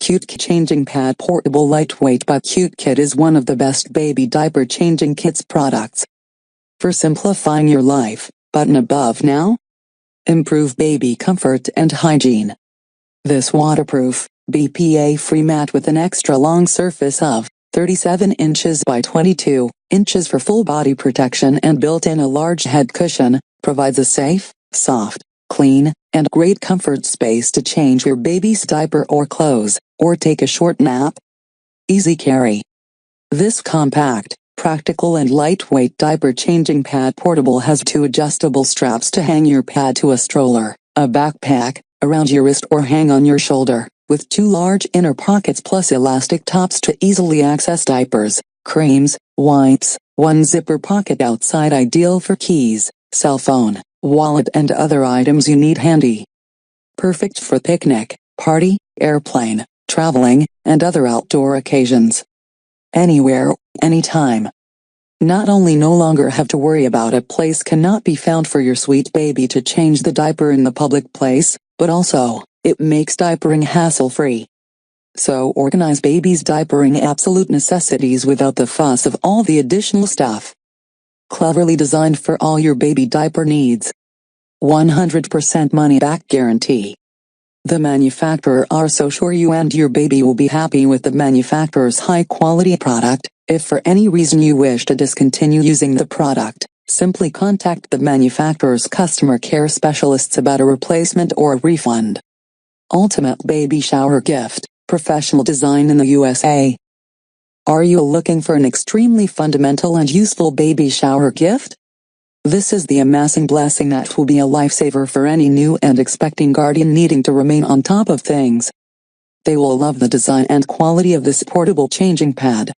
Cute Kit Changing Pad Portable Lightweight by Cute Kit is one of the best baby diaper changing kits products. For simplifying your life, button above now. Improve baby comfort and hygiene. This waterproof, BPA-free mat with an extra long surface of 37 inches by 22 inches for full body protection and built-in a large head cushion, provides a safe, soft, clean, and great comfort space to change your baby's diaper or clothes, or take a short nap. Easy carry. This compact, practical and lightweight diaper changing pad portable has 2 adjustable straps to hang your pad to a stroller, a backpack, around your wrist or hang on your shoulder, with 2 large inner pockets plus elastic tops to easily access diapers, creams, wipes, 1 zipper pocket outside ideal for keys, cell phone, wallet and other items you need handy. Perfect for picnic, party, airplane, traveling, and other outdoor occasions. Anywhere, anytime. Not only no longer have to worry about a place cannot be found for your sweet baby to change the diaper in the public place, but also, it makes diapering hassle-free. So organize baby's diapering absolute necessities without the fuss of all the additional stuff. Cleverly designed for all your baby diaper needs. 100% money-back guarantee. The manufacturer are so sure you and your baby will be happy with the manufacturer's high-quality product. If for any reason you wish to discontinue using the product, simply contact the manufacturer's customer care specialists about a replacement or a refund. Ultimate Baby Shower Gift, professional design in the USA. Are you looking for an extremely fundamental and useful baby shower gift? This is the amassing blessing that will be a lifesaver for any new and expecting guardian needing to remain on top of things. They will love the design and quality of this portable changing pad.